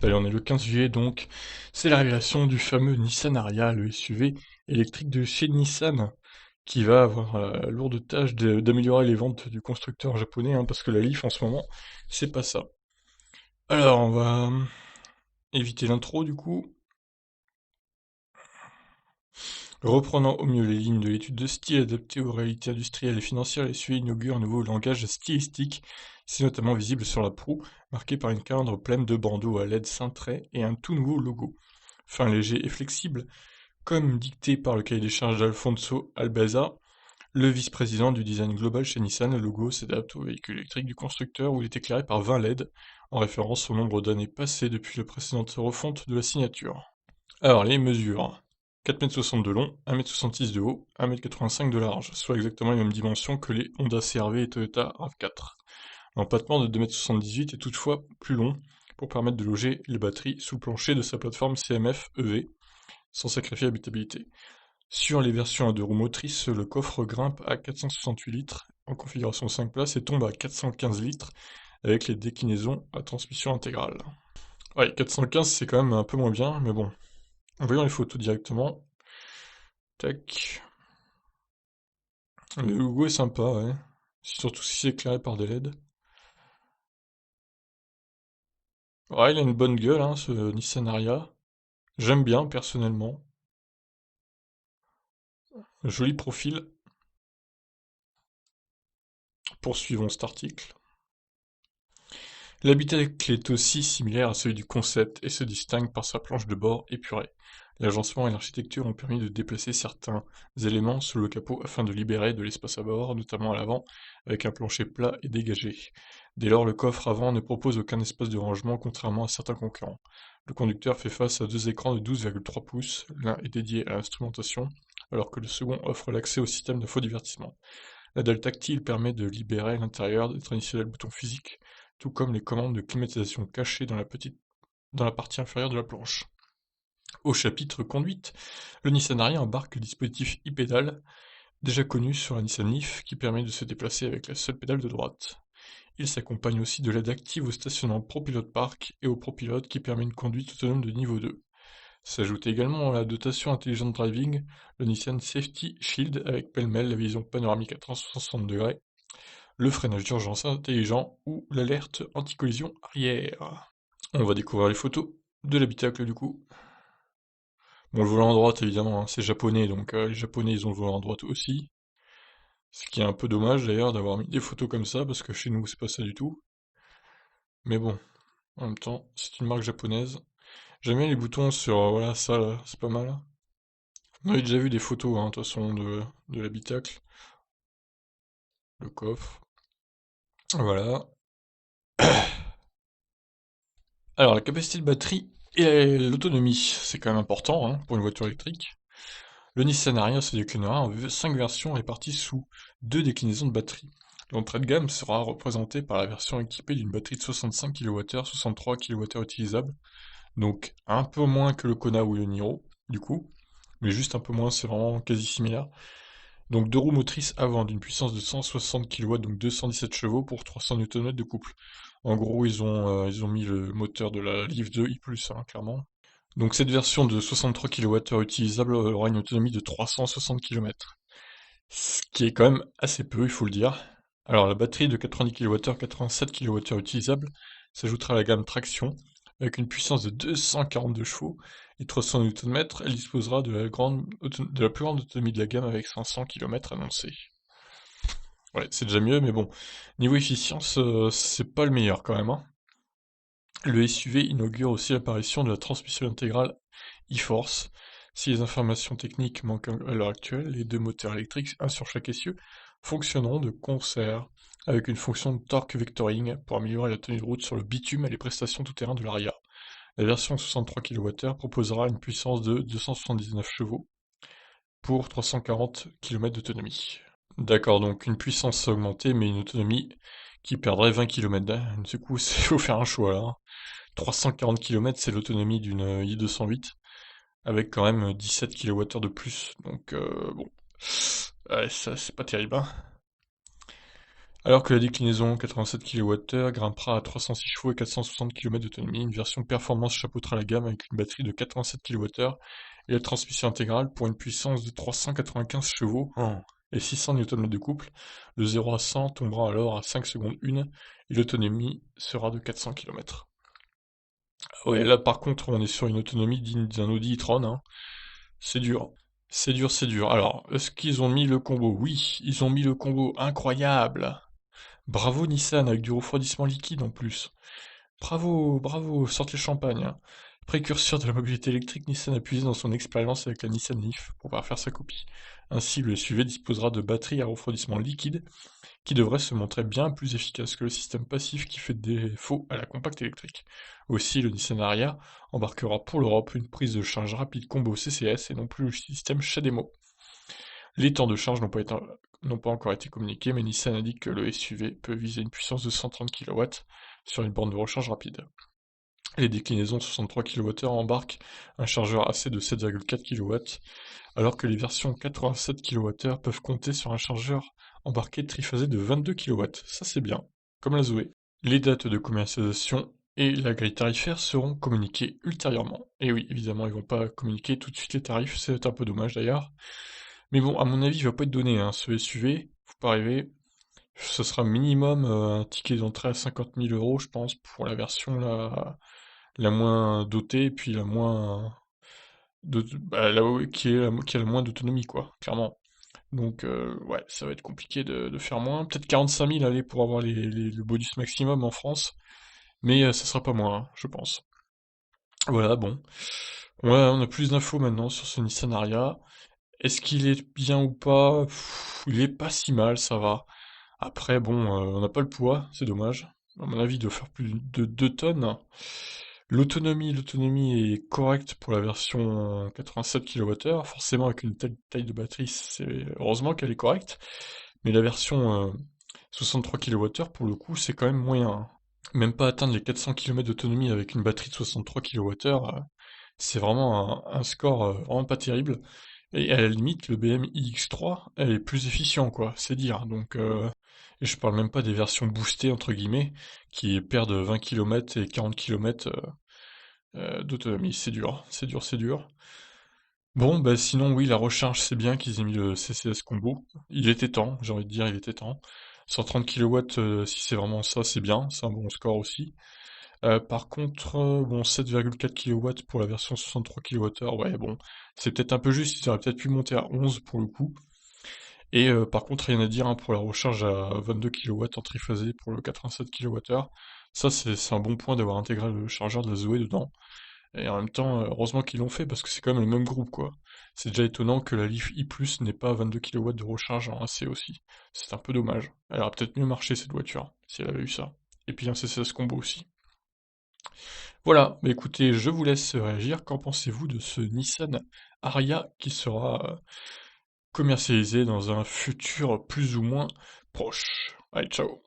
Allez, on est le 15 juillet donc, c'est la révélation du fameux Nissan Ariya, le SUV électrique de chez Nissan, qui va avoir la lourde tâche d'améliorer les ventes du constructeur japonais, hein, parce que la Leaf en ce moment, c'est pas ça. Alors, on va éviter l'intro du coup. Reprenant au mieux les lignes de l'étude de style adaptée aux réalités industrielles et financières, les SUV inaugure un nouveau langage stylistique. C'est notamment visible sur la proue, marquée par une calandre pleine de bandeaux à LED cintrés et un tout nouveau logo. Fin léger et flexible, comme dicté par le cahier des charges d'Alfonso Albaza, le vice-président du design global chez Nissan, le logo s'adapte au véhicule électrique du constructeur où il est éclairé par 20 LED, en référence au nombre d'années passées depuis la précédente refonte de la signature. Alors, les mesures. 4,60 m de long, 1,66 m de haut, 1,85 m de large, soit exactement les mêmes dimensions que les Honda CR-V et Toyota RAV4. L'empattement de 2,78 m est toutefois plus long pour permettre de loger les batteries sous le plancher de sa plateforme CMF EV, sans sacrifier l'habitabilité. Sur les versions à deux roues motrices, le coffre grimpe à 468 litres en configuration 5 places et tombe à 415 litres avec les déclinaisons à transmission intégrale. Ouais, 415 c'est quand même un peu moins bien, mais bon. Voyons les photos directement. Tac. Le logo est sympa, ouais. Surtout si c'est éclairé par des LED. Ouais, il a une bonne gueule, hein, ce Nissan Ariya. J'aime bien, personnellement. Joli profil. Poursuivons cet article. L'habitacle est aussi similaire à celui du concept et se distingue par sa planche de bord épurée. L'agencement et l'architecture ont permis de déplacer certains éléments sous le capot afin de libérer de l'espace à bord, notamment à l'avant, avec un plancher plat et dégagé. Dès lors, le coffre avant ne propose aucun espace de rangement, contrairement à certains concurrents. Le conducteur fait face à deux écrans de 12,3 pouces, l'un est dédié à l'instrumentation, alors que le second offre l'accès au système d'infodivertissement. La dalle tactile permet de libérer l'intérieur des traditionnels boutons physiques, tout comme les commandes de climatisation cachées dans la partie inférieure de la planche. Au chapitre conduite, le Nissan Ariya embarque le dispositif e-pédale, déjà connu sur la Nissan Leaf, qui permet de se déplacer avec la seule pédale de droite. Il s'accompagne aussi de l'aide active au stationnement ProPilot Park et au ProPilot qui permet une conduite autonome de niveau 2. S'ajoute également à la dotation intelligente driving, le Nissan Safety Shield avec pêle-mêle la vision panoramique à 360 degrés, le freinage d'urgence intelligent ou l'alerte anti-collision arrière. On va découvrir les photos de l'habitacle du coup. Bon, le volant à droite évidemment, hein, c'est japonais, donc les japonais ils ont le volant à droite aussi. Ce qui est un peu dommage d'ailleurs d'avoir mis des photos comme ça, parce que chez nous c'est pas ça du tout. Mais bon, en même temps, c'est une marque japonaise. J'aime bien les boutons sur, voilà, ça là, c'est pas mal. On avait déjà vu des photos, hein, de toute façon, de l'habitacle, le coffre. Voilà. Alors, la capacité de batterie et l'autonomie, c'est quand même important, hein, pour une voiture électrique. Le Nissan Ariya se déclinera en 5 versions réparties sous 2 déclinaisons de batterie. L'entrée de gamme sera représentée par la version équipée d'une batterie de 65 kWh, 63 kWh utilisable, donc un peu moins que le Kona ou le Niro, du coup, mais juste un peu moins, c'est vraiment quasi similaire. Donc deux roues motrices avant d'une puissance de 160 kW, donc 217 chevaux pour 300 Nm de couple. En gros, ils ont mis le moteur de la Leaf 2 i+, hein, clairement. Donc cette version de 63 kWh utilisable aura une autonomie de 360 km. Ce qui est quand même assez peu, il faut le dire. Alors la batterie de 90 kWh, 87 kWh utilisable s'ajoutera à la gamme traction. Avec une puissance de 242 chevaux et 300 Nm, elle disposera de la plus grande autonomie de la gamme avec 500 km annoncés. Ouais, c'est déjà mieux, mais bon, niveau efficience, c'est pas le meilleur quand même, hein. Le SUV inaugure aussi l'apparition de la transmission intégrale e-Force. Si les informations techniques manquent à l'heure actuelle, les deux moteurs électriques, un sur chaque essieu, fonctionneront de concert, avec une fonction de torque vectoring pour améliorer la tenue de route sur le bitume et les prestations tout-terrain de l'Ariya. La version 63 kWh proposera une puissance de 279 chevaux pour 340 km d'autonomie. D'accord, donc une puissance augmentée, mais une autonomie qui perdrait 20 km. Du coup, il faut faire un choix là, hein. 340 km, c'est l'autonomie d'une i208, avec quand même 17 kWh de plus. Donc bon, ouais, ça c'est pas terrible, hein. Alors que la déclinaison 87 kWh grimpera à 306 chevaux et 460 km d'autonomie, une version performance chapeautera la gamme avec une batterie de 87 kWh et la transmission intégrale pour une puissance de 395 chevaux et 600 Nm de couple. Le 0 à 100 tombera alors à 5 secondes 1 et l'autonomie sera de 400 km. Ouais, là par contre on est sur une autonomie digne d'un Audi e-tron, hein. C'est dur. C'est dur, c'est dur. Alors, est-ce qu'ils ont mis le combo? Oui, ils ont mis le combo incroyable. Bravo Nissan, avec du refroidissement liquide en plus. Bravo, bravo, sortez le champagne, hein. Précurseur de la mobilité électrique, Nissan a puisé dans son expérience avec la Nissan Leaf pour pouvoir faire sa copie. Ainsi, le SUV disposera de batteries à refroidissement liquide qui devraient se montrer bien plus efficaces que le système passif qui fait défaut à la compacte électrique. Aussi, le Nissan Ariya embarquera pour l'Europe une prise de charge rapide combo CCS et non plus le système CHAdeMO. Les temps de charge n'ont pas encore été communiqués, mais Nissan indique que le SUV peut viser une puissance de 130 kW sur une borne de recharge rapide. Les déclinaisons 63 kWh embarquent un chargeur AC de 7,4 kW, alors que les versions 87 kWh peuvent compter sur un chargeur embarqué triphasé de 22 kW. Ça c'est bien, comme la Zoé. Les dates de commercialisation et la grille tarifaire seront communiquées ultérieurement. Et oui, évidemment, ils vont pas communiquer tout de suite les tarifs, c'est un peu dommage d'ailleurs. Mais bon, à mon avis, il va pas être donné, hein, ce SUV, faut pas rêver. Ce sera minimum un ticket d'entrée à 50 000 euros, je pense, pour la version la moins dotée, et puis la moins... bah, qui a le moins d'autonomie, quoi, clairement. Donc, ouais, ça va être compliqué de faire moins. Peut-être 45 000, allez, pour avoir le bonus maximum en France, mais ça sera pas moins, hein, je pense. Voilà, bon. Ouais, on a plus d'infos maintenant sur ce Nissan Ariya. Est-ce qu'il est bien ou pas? Il est pas si mal, ça va. Après, bon, on n'a pas le poids, c'est dommage. À mon avis, il doit faire plus de 2 tonnes. L'autonomie est correcte pour la version 87 kWh. Forcément, avec une telle taille de batterie, c'est heureusement qu'elle est correcte. Mais la version 63 kWh, pour le coup, c'est quand même moyen, hein. Même pas atteindre les 400 km d'autonomie avec une batterie de 63 kWh, c'est vraiment un score vraiment pas terrible. Et à la limite, le BM iX3, elle est plus efficient, quoi, c'est dire. Donc, et je parle même pas des versions boostées, entre guillemets, qui perdent 20 km et 40 km d'autonomie. C'est dur, c'est dur, c'est dur. Bon, bah sinon, oui, la recharge, c'est bien qu'ils aient mis le CCS combo. Il était temps, j'ai envie de dire, il était temps. 130 kW, si c'est vraiment ça, c'est bien, c'est un bon score aussi. Par contre, bon, 7,4 kW pour la version 63 kWh, ouais, bon, c'est peut-être un peu juste, ils auraient peut-être pu monter à 11 pour le coup. Et par contre, rien à dire, hein, pour la recharge à 22 kW en triphasé pour le 87 kWh. Ça, c'est un bon point d'avoir intégré le chargeur de la Zoé dedans. Et en même temps, heureusement qu'ils l'ont fait parce que c'est quand même le même groupe, quoi. C'est déjà étonnant que la Leaf i+ n'ait pas 22 kW de recharge en AC aussi. C'est un peu dommage. Elle aurait peut-être mieux marché cette voiture si elle avait eu ça. Et puis un CCS combo aussi. Voilà, bah écoutez, je vous laisse réagir. Qu'en pensez-vous de ce Nissan Ariya qui sera commercialisé dans un futur plus ou moins proche? Allez, ciao!